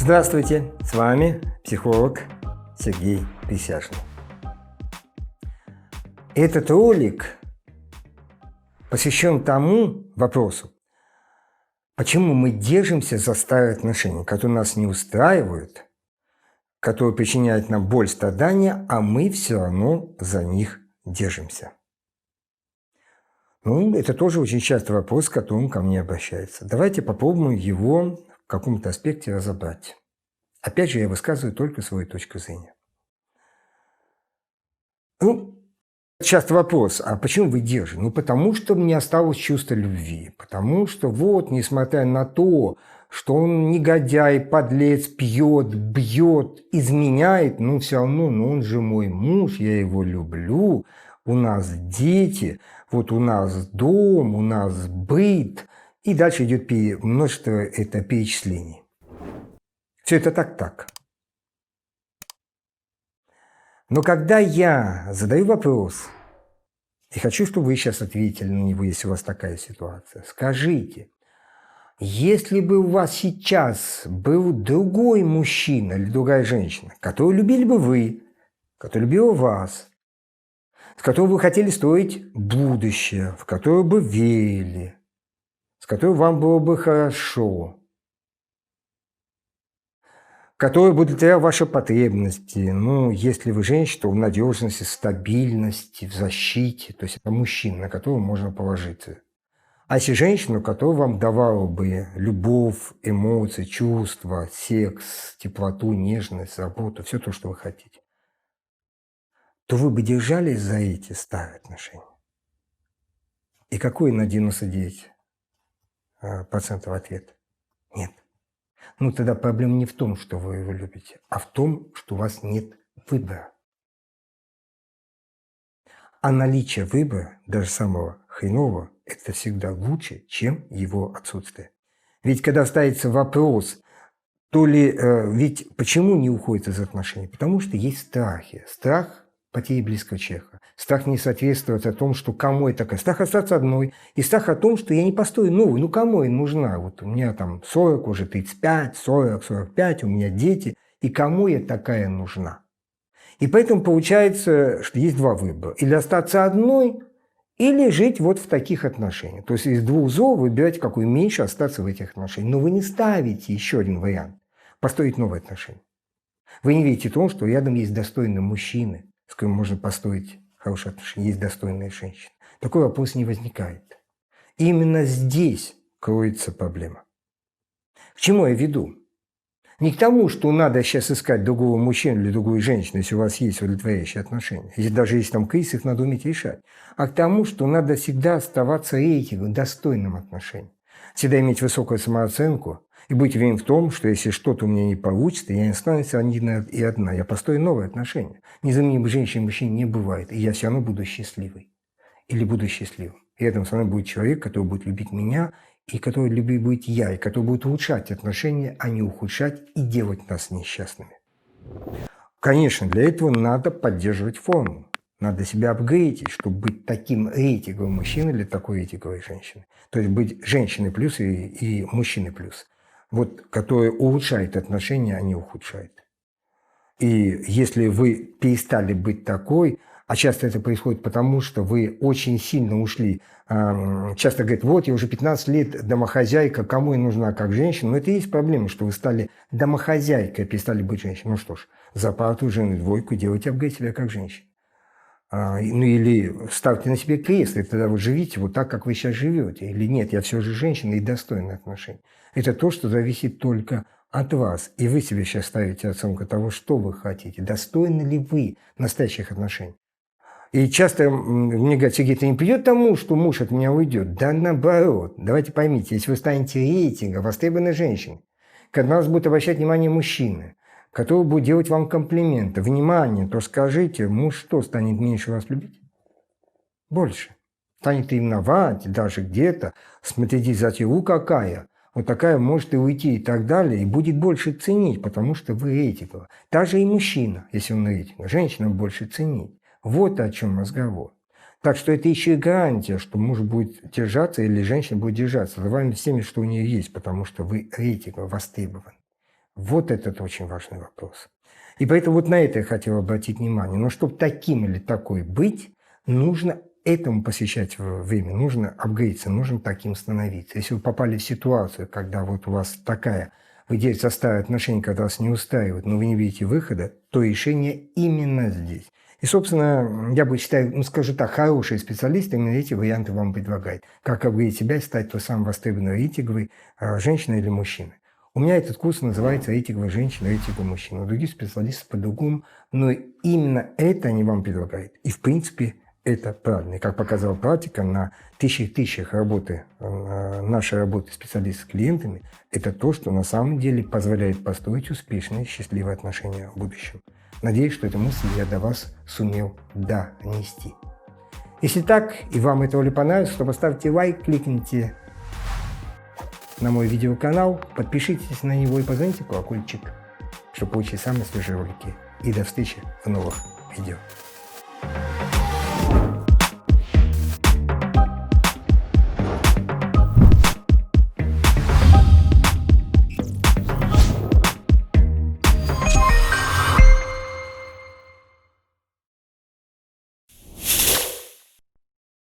Здравствуйте, с вами психолог Сергей Присяжный. Этот ролик посвящен тому вопросу, почему мы держимся за старые отношения, которые нас не устраивают, которые причиняют нам боль, страдания, а мы все равно за них держимся. Это тоже очень частый вопрос, к которому ко мне обращаются. Давайте попробуем его в каком-то аспекте разобрать. Опять же, я высказываю только свою точку зрения. Часто вопрос, а почему вы держите? Потому что мне осталось чувство любви. Потому что несмотря на то, что он негодяй, подлец, пьет, бьет, изменяет, все равно, он же мой муж, я его люблю, у нас дети, у нас дом, у нас быт. И дальше идет множество перечислений. Все это так. Но когда я задаю вопрос, и хочу, чтобы вы сейчас ответили на него, если у вас такая ситуация, скажите, если бы у вас сейчас был другой мужчина или другая женщина, которую любили бы вы, которая любила вас, с которой вы хотели строить будущее, в которое бы верили, с которой вам было бы хорошо, который будет удовлетворять ваши потребности. Если вы женщина, то в надежности, стабильности, в защите. То есть это мужчина, на которого можно положиться. А если женщина, которая вам давала бы любовь, эмоции, чувства, секс, теплоту, нежность, заботу, все то, что вы хотите, то вы бы держались за эти старые отношения. И какой на 99% ответ? Нет. Тогда проблема не в том, что вы его любите, а в том, что у вас нет выбора. А наличие выбора, даже самого хренового, это всегда лучше, чем его отсутствие. Ведь когда ставится вопрос, ведь почему не уходит из отношений? Потому что есть страхи. Страх потери близкого человека. Страх не соответствовать о том, что кому это такая. Страх остаться одной. И страх о том, что я не построю новую. Кому я нужна? У меня 40, уже 35, 40, 45, у меня дети. И кому я такая нужна? И поэтому получается, что есть два выбора. Или остаться одной, или жить в таких отношениях. То есть из двух зол выбирать, какой меньше остаться в этих отношениях. Но вы не ставите еще один вариант. Построить новые отношения. Вы не видите в том, что рядом есть достойные мужчины, с которым можно построить хорошие отношения, есть достойные женщины. Такой вопрос не возникает. И именно здесь кроется проблема. К чему я веду? Не к тому, что надо сейчас искать другого мужчину или другую женщину, если у вас есть удовлетворяющие отношения. Даже если там кризис, их надо уметь решать. А к тому, что надо всегда оставаться рейтингом, достойным отношениям. Всегда иметь высокую самооценку и быть уверен в том, что если что-то у меня не получится, я не останусь один и одна. Я построю новые отношения. Незаменимых женщин и мужчин не бывает. И я все равно буду счастливой. Или буду счастливым. И рядом со мной будет человек, который будет любить меня, и который любить будет я, и который будет улучшать отношения, а не ухудшать и делать нас несчастными. Конечно, для этого надо поддерживать форму. Надо себя апгрейдить, чтобы быть таким рейтинговым мужчиной или такой рейтинговой женщиной. То есть быть женщиной плюс и мужчиной плюс. Который улучшает отношения, а не ухудшает. И если вы перестали быть такой, а часто это происходит потому, что вы очень сильно ушли, часто говорят, я уже 15 лет домохозяйка, кому я нужна как женщина, но это и есть проблема, что вы стали домохозяйкой, перестали быть женщиной. Зарплату жены двойку, делайте апгрейд себя как женщина. Или ставьте на себе кресло, и тогда вы живите так, как вы сейчас живете. Или нет, я все же женщина и достойна отношений. Это то, что зависит только от вас. И вы себе сейчас ставите оценку того, что вы хотите. Достойны ли вы настоящих отношений? И часто мне говорят, Сергей, это не придет к тому, что муж от меня уйдет? Да наоборот. Давайте поймите, если вы станете рейтингом востребованной женщиной, когда вас будет обращать внимание мужчины, который будет делать вам комплименты, внимание, то скажите, муж что, станет меньше вас любить? Больше. Станет ревновать, даже где-то, смотрите, затею какая, такая может и уйти и так далее, и будет больше ценить, потому что вы рейтинговый. Даже и мужчина, если он рейтинговый, женщина больше ценить. Вот о чем разговор. Так что это еще и гарантия, что муж будет держаться или женщина будет держаться за вами всеми, что у нее есть, потому что вы рейтинговый, востребован. Вот этот очень важный вопрос. И поэтому вот на это я хотел обратить внимание. Но чтобы таким или такой быть, нужно этому посвящать время, нужно апгрейдиться, нужно таким становиться. Если вы попали в ситуацию, когда вот у вас такая, вы делаете со старые отношения, когда вас не устраивают, но вы не видите выхода, то решение именно здесь. И, собственно, я бы считаю, ну, скажу так, хорошие специалисты именно эти варианты вам предлагают. Как апгрейдить себя и стать той самой востребованной рейтинговой женщиной или мужчиной. У меня этот курс называется «Рейтинговая женщина, рейтинговый мужчина». У других специалистов по-другому, но именно это они вам предлагают. И, в принципе, это правильно. И как показала практика, на тысячах работы, нашей работы специалистов с клиентами, это то, что на самом деле позволяет построить успешные, счастливые отношения в будущем. Надеюсь, что эту мысль я до вас сумел донести. Если так, и вам это ролик понравилось, то поставьте лайк, кликните на мой видеоканал, подпишитесь на него и позвоните колокольчик, чтобы получить самые свежие ролики. И до встречи в новых видео.